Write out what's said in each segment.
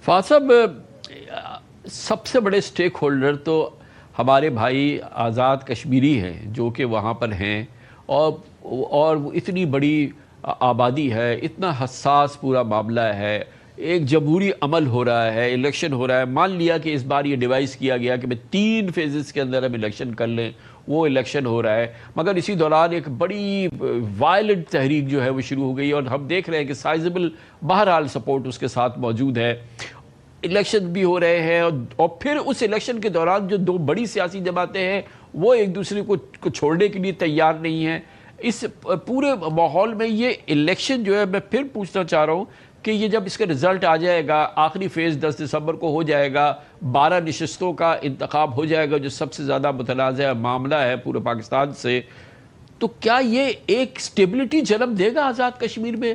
فاض صاحب، سب سے بڑے سٹیک ہولڈر تو ہمارے بھائی آزاد کشمیری ہیں جو کہ وہاں پر ہیں، اور اتنی بڑی آبادی ہے، اتنا حساس پورا معاملہ ہے، ایک جمہوری عمل ہو رہا ہے، الیکشن ہو رہا ہے۔ مان لیا کہ اس بار یہ ڈیوائس کیا گیا کہ 3 فیزز کے اندر ہم الیکشن کر لیں، وہ الیکشن ہو رہا ہے، مگر اسی دوران ایک بڑی وائلنٹ تحریک جو ہے وہ شروع ہو گئی، اور ہم دیکھ رہے ہیں کہ سائزبل بہرحال سپورٹ اس کے ساتھ موجود ہے۔ الیکشن بھی ہو رہے ہیں، اور پھر اس الیکشن کے دوران جو 2 بڑی سیاسی جماعتیں ہیں وہ ایک دوسرے کو چھوڑنے کے لیے تیار نہیں ہیں۔ اس پورے ماحول میں یہ الیکشن جو ہے، میں پھر پوچھنا چاہ رہا ہوں کہ یہ جب اس کا رزلٹ آ جائے گا، آخری فیز 10 دسمبر کو ہو جائے گا، 12 نشستوں کا انتخاب ہو جائے گا جو سب سے زیادہ متنازع معاملہ ہے پورے پاکستان سے، تو کیا یہ ایک سٹیبلٹی جنم دے گا آزاد کشمیر میں؟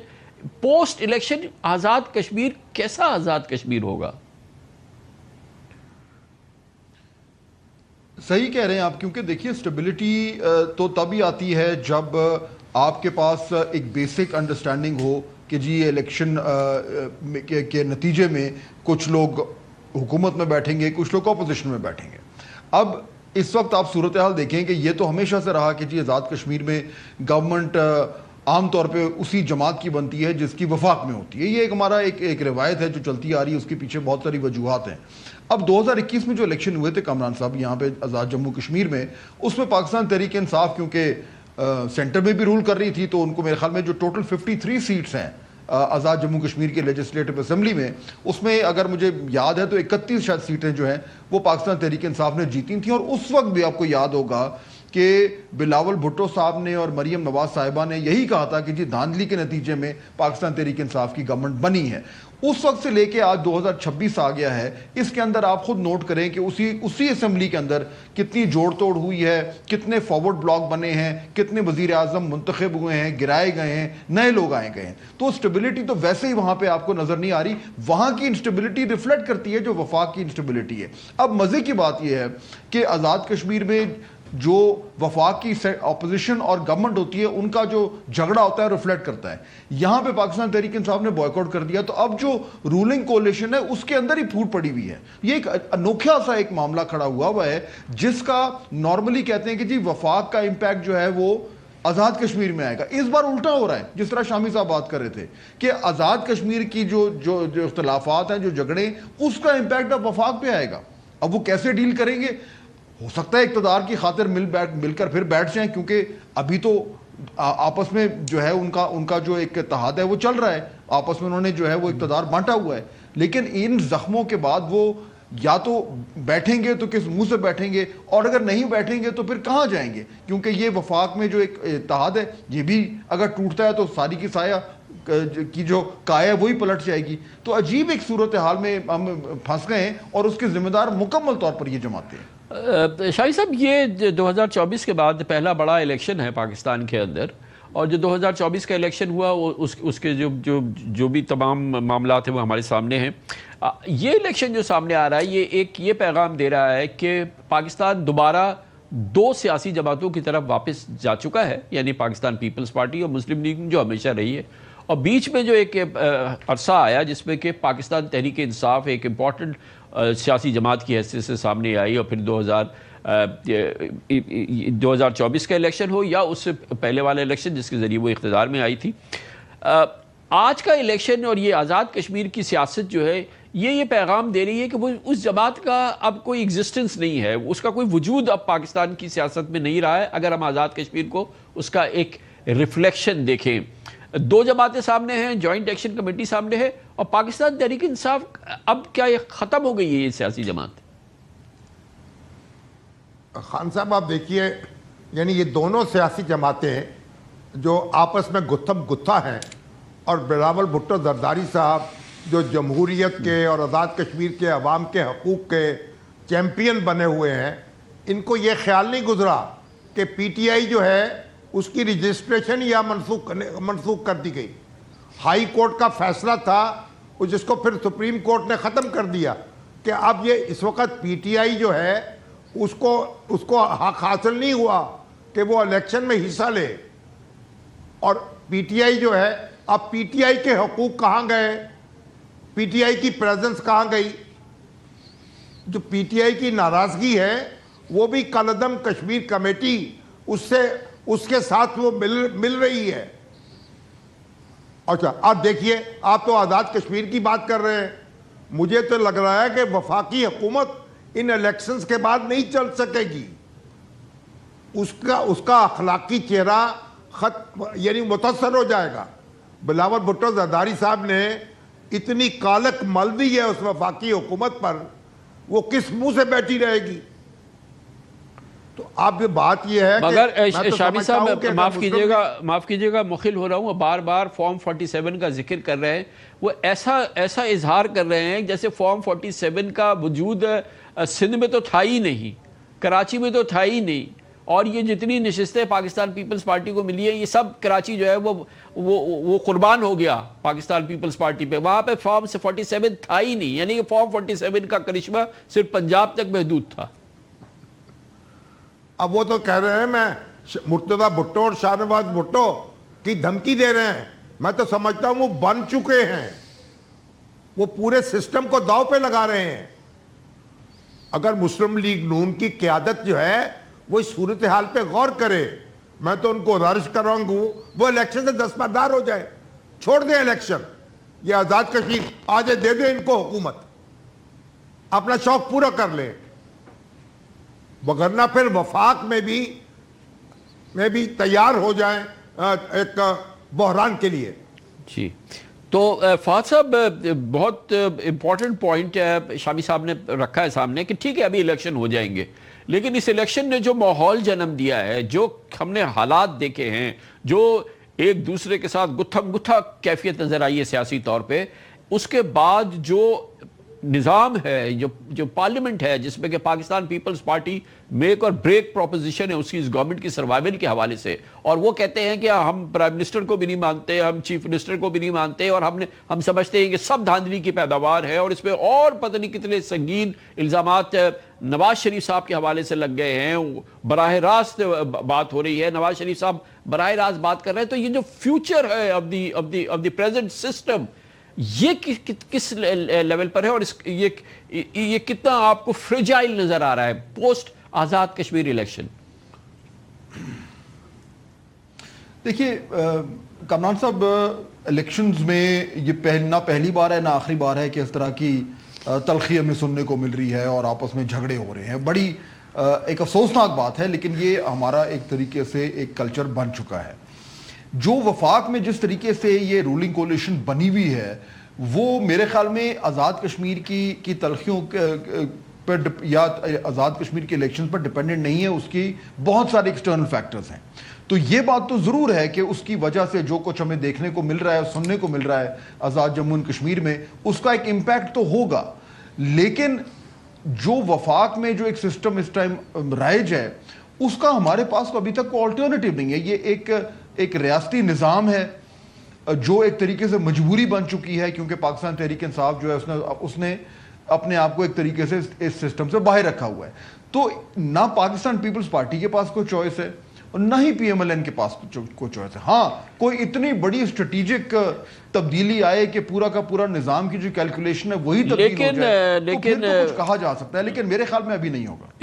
پوسٹ الیکشن آزاد کشمیر کیسا آزاد کشمیر ہوگا؟ صحیح کہہ رہے ہیں آپ، کیونکہ دیکھیے سٹیبلٹی تو تبھی آتی ہے جب آپ کے پاس ایک بیسک انڈرسٹینڈنگ ہو کہ جی یہ الیکشن کے نتیجے میں کچھ لوگ حکومت میں بیٹھیں گے، کچھ لوگ اپوزیشن میں بیٹھیں گے۔ اب اس وقت آپ صورتحال دیکھیں کہ یہ تو ہمیشہ سے رہا کہ جی آزاد کشمیر میں گورنمنٹ عام طور پہ اسی جماعت کی بنتی ہے جس کی وفاق میں ہوتی ہے۔ یہ ایک ہمارا ایک روایت ہے جو چلتی آ رہی ہے، اس کے پیچھے بہت ساری وجوہات ہیں۔ اب 2021 میں جو الیکشن ہوئے تھے کامران صاحب یہاں پہ آزاد جموں کشمیر میں، اس میں پاکستان تحریک انصاف کیونکہ سینٹر میں بھی رول کر رہی تھی، تو ان کو میرے خیال میں جو ٹوٹل 53 سیٹس ہیں آزاد جموں کشمیر کے لیجسلیٹو اسمبلی میں، اس میں اگر مجھے یاد ہے تو 31 شاید سیٹیں جو ہیں وہ پاکستان تحریک انصاف نے جیتی تھیں۔ اور اس وقت بھی آپ کو یاد ہوگا کہ بلاول بھٹو صاحب نے اور مریم نواز صاحبہ نے یہی کہا تھا کہ جی دھاندلی کے نتیجے میں پاکستان تحریک انصاف کی گورنمنٹ بنی ہے۔ اس وقت سے لے کے آج 2026 آ گیا ہے، اس کے اندر آپ خود نوٹ کریں کہ اسی اسمبلی کے اندر کتنی جوڑ توڑ ہوئی ہے، کتنے فارورڈ بلاک بنے ہیں، کتنے وزیر اعظم منتخب ہوئے ہیں، گرائے گئے ہیں، نئے لوگ آئے گئے ہیں۔ تو اسٹیبلٹی تو ویسے ہی وہاں پہ آپ کو نظر نہیں آ رہی، وہاں کی انسٹیبلٹی ریفلیکٹ کرتی ہے جو وفاق کی انسٹیبلٹی ہے۔ اب مزے کی بات یہ ہے کہ آزاد کشمیر میں جو وفاق کی اپوزیشن اور گورنمنٹ ہوتی ہے ان کا جو جھگڑا ہوتا ہے ریفلیکٹ کرتا ہے۔ یہاں پہ پاکستان تحریک انصاف نے بوائیکاٹ کر دیا، تو اب جو رولنگ کولیشن ہے اس کے اندر ہی پھوٹ پڑی ہوئی ہے۔ یہ ایک انوکھا سا ایک معاملہ کھڑا ہوا ہے جس کا نارملی کہتے ہیں کہ جی وفاق کا امپیکٹ جو ہے وہ آزاد کشمیر میں آئے گا۔ اس بار الٹا ہو رہا ہے، جس طرح شامی صاحب بات کر رہے تھے کہ آزاد کشمیر کی جو اختلافات ہیں، جو جھگڑے، اس کا امپیکٹ اب وفاق پہ آئے گا۔ اب وہ کیسے ڈیل کریں گے؟ ہو سکتا ہے اقتدار کی خاطر مل کر پھر بیٹھ جائیں، کیونکہ ابھی تو آپس میں جو ہے ان کا جو ایک اتحاد ہے وہ چل رہا ہے، آپس میں انہوں نے جو ہے وہ اقتدار بانٹا ہوا ہے۔ لیکن ان زخموں کے بعد وہ یا تو بیٹھیں گے تو کس منہ سے بیٹھیں گے، اور اگر نہیں بیٹھیں گے تو پھر کہاں جائیں گے؟ کیونکہ یہ وفاق میں جو ایک اتحاد ہے یہ بھی اگر ٹوٹتا ہے تو ساری کی سایہ کی جو کایا ہے وہی پلٹ جائے گی۔ تو عجیب ایک صورتحال میں ہم پھنس گئے ہیں، اور اس کے ذمہ دار مکمل طور پر یہ جماعتیں ہیں۔ شاہی صاحب، یہ 2024 کے بعد پہلا بڑا الیکشن ہے پاکستان کے اندر، اور جو 2024 کا الیکشن ہوا اس کے جو بھی تمام معاملات ہیں وہ ہمارے سامنے ہیں۔ یہ الیکشن جو سامنے آ رہا ہے یہ پیغام دے رہا ہے کہ پاکستان دوبارہ 2 سیاسی جماعتوں کی طرف واپس جا چکا ہے، یعنی پاکستان پیپلز پارٹی اور مسلم لیگ جو ہمیشہ رہی ہے، اور بیچ میں جو ایک عرصہ آیا جس میں کہ پاکستان تحریک انصاف ایک امپورٹنٹ سیاسی جماعت کی حیثیت سے سامنے آئی، اور پھر 2024 کا الیکشن ہو یا اس سے پہلے والا الیکشن جس کے ذریعے وہ اقتدار میں آئی تھی۔ آج کا الیکشن اور یہ آزاد کشمیر کی سیاست جو ہے یہ پیغام دے رہی ہے کہ وہ اس جماعت کا اب کوئی ایگزسٹنس نہیں ہے، اس کا کوئی وجود اب پاکستان کی سیاست میں نہیں رہا ہے۔ اگر ہم آزاد کشمیر کو اس کا ایک ریفلیکشن دیکھیں، 2 جماعتیں سامنے ہیں، جوائنٹ ایکشن کمیٹی سامنے ہے، اور پاکستان تحریک انصاف، اب کیا یہ ختم ہو گئی ہے یہ سیاسی جماعت؟ خان صاحب آپ دیکھیے، یعنی یہ دونوں سیاسی جماعتیں جو آپس میں گتھم گتھا ہیں، اور بلاول بھٹو زرداری صاحب جو جمہوریت کے اور آزاد کشمیر کے عوام کے حقوق کے چیمپئن بنے ہوئے ہیں، ان کو یہ خیال نہیں گزرا کہ پی ٹی آئی جو ہے اس کی رجسٹریشن یا منسوخ کر دی گئی۔ ہائی کورٹ کا فیصلہ تھا جس کو پھر سپریم کورٹ نے ختم کر دیا کہ اب یہ اس وقت پی ٹی آئی جو ہے اس کو حق حاصل نہیں ہوا کہ وہ الیکشن میں حصہ لے، اور پی ٹی آئی جو ہے اب پی ٹی آئی کے حقوق کہاں گئے؟ پی ٹی آئی کی پریزنس کہاں گئی؟ جو پی ٹی آئی کی ناراضگی ہے وہ بھی کالعدم کشمیر کمیٹی اس کے ساتھ وہ مل رہی ہے. اچھا آپ دیکھیے، آپ تو آزاد کشمیر کی بات کر رہے ہیں. مجھے تو لگ رہا ہے کہ وفاقی حکومت ان الیکشنز کے بعد نہیں چل سکے گی. اس کا اخلاقی چہرہ یعنی متاثر ہو جائے گا. بلاول بھٹو زرداری صاحب نے اتنی کالک مل دی ہے اس وفاقی حکومت پر، وہ کس منہ سے بیٹھی رہے گی؟ تو اب بات یہ ہے مگر شامی صاحب معاف کیجئے گا مخل ہو رہا ہوں، بار بار فارم 47 کا ذکر کر رہے ہیں. وہ ایسا اظہار کر رہے ہیں جیسے فارم 47 کا وجود سندھ میں تو تھا ہی نہیں، کراچی میں تو تھا ہی نہیں، اور یہ جتنی نشستیں پاکستان پیپلز پارٹی کو ملی ہیں یہ سب کراچی جو ہے وہ قربان ہو گیا پاکستان پیپلز پارٹی پہ. وہاں پہ فارم 47 تھا ہی نہیں، یعنی کہ فارم 47 کا کرشمہ صرف پنجاب تک محدود تھا. اب وہ تو کہہ رہے ہیں میں مرتضی بھٹو اور شاہ نواز بھٹو کی دھمکی دے رہے ہیں. میں تو سمجھتا ہوں وہ بن چکے ہیں، وہ پورے سسٹم کو داؤ پہ لگا رہے ہیں. اگر مسلم لیگ نون کی قیادت جو ہے وہ اس صورتحال پہ غور کرے، میں تو ان کو رائج کراؤں گا وہ الیکشن سے دستبردار ہو جائے، چھوڑ دیں الیکشن. یہ آزاد کشمیر آج دے دیں ان کو حکومت، اپنا شوق پورا کر لیں، وگرنہ پھر وفاق میں بھی تیار ہو جائیں ایک بحران کے لیے. جی تو فہد صاحب بہت امپورٹنٹ پوائنٹ شامی صاحب نے رکھا ہے سامنے کہ ٹھیک ہے ابھی الیکشن ہو جائیں گے، لیکن اس الیکشن نے جو ماحول جنم دیا ہے، جو ہم نے حالات دیکھے ہیں، جو ایک دوسرے کے ساتھ گتھم گتھا کیفیت نظر آئی ہے سیاسی طور پہ، اس کے بعد جو نظام ہے، جو پارلیمنٹ ہے جس میں کہ پاکستان پیپلز پارٹی میک اور بریک پروپوزیشن ہے اس کی اس گورنمنٹ کی سروائیول کے حوالے سے، اور وہ کہتے ہیں کہ ہم پرائم منسٹر کو بھی نہیں مانتے، ہم چیف منسٹر کو بھی نہیں مانتے، اور ہم سمجھتے ہیں کہ سب دھاندلی کی پیداوار ہے، اور اس پہ اور پتہ نہیں کتنے سنگین الزامات نواز شریف صاحب کے حوالے سے لگ گئے ہیں. براہ راست بات ہو رہی ہے، نواز شریف صاحب براہ راست بات کر رہے ہیں. تو یہ جو فیوچر ہے آف دی پریزنٹ سسٹم، یہ کس لیول پر ہے، اور یہ کتنا آپ کو فریجائل نظر آ رہا ہے پوسٹ آزاد کشمیر الیکشن؟ دیکھیے کامران صاحب، الیکشنز میں یہ نہ پہلی بار ہے نہ آخری بار ہے کہ اس طرح کی تلخی ہمیں سننے کو مل رہی ہے اور آپس میں جھگڑے ہو رہے ہیں. بڑی ایک افسوسناک بات ہے، لیکن یہ ہمارا ایک طریقے سے ایک کلچر بن چکا ہے. جو وفاق میں جس طریقے سے یہ رولنگ کولیشن بنی ہوئی ہے وہ میرے خیال میں آزاد کشمیر کی تلخیوں پر یا آزاد کشمیر کے الیکشن پر ڈیپینڈنٹ نہیں ہے، اس کی بہت سارے ایکسٹرنل فیکٹرز ہیں. تو یہ بات تو ضرور ہے کہ اس کی وجہ سے جو کچھ ہمیں دیکھنے کو مل رہا ہے، سننے کو مل رہا ہے آزاد جموں اینڈ کشمیر میں، اس کا ایک امپیکٹ تو ہوگا. لیکن جو وفاق میں جو ایک سسٹم اس ٹائم رائج ہے، اس کا ہمارے پاس تو ابھی تک کوئی آلٹرنیٹیو نہیں ہے. یہ ایک ریاستی نظام ہے جو ایک طریقے سے مجبوری بن چکی ہے، کیونکہ پاکستان تحریک انصاف جو ہے اس نے اپنے آپ کو ایک طریقے سے اس سسٹم سے باہر رکھا ہوا ہے. تو نہ پاکستان پیپلز پارٹی کے پاس کوئی چوائس ہے اور نہ ہی پی ایم ایل این کے پاس کوئی چوائس ہے. ہاں کوئی اتنی بڑی اسٹریٹجک تبدیلی آئے کہ پورا کا پورا نظام کی جو کیلکولیشن ہے وہی تبدیل ہو جائے تو پھر تو کچھ کہا جا سکتا ہے، لیکن میرے خیال میں ابھی نہیں ہوگا.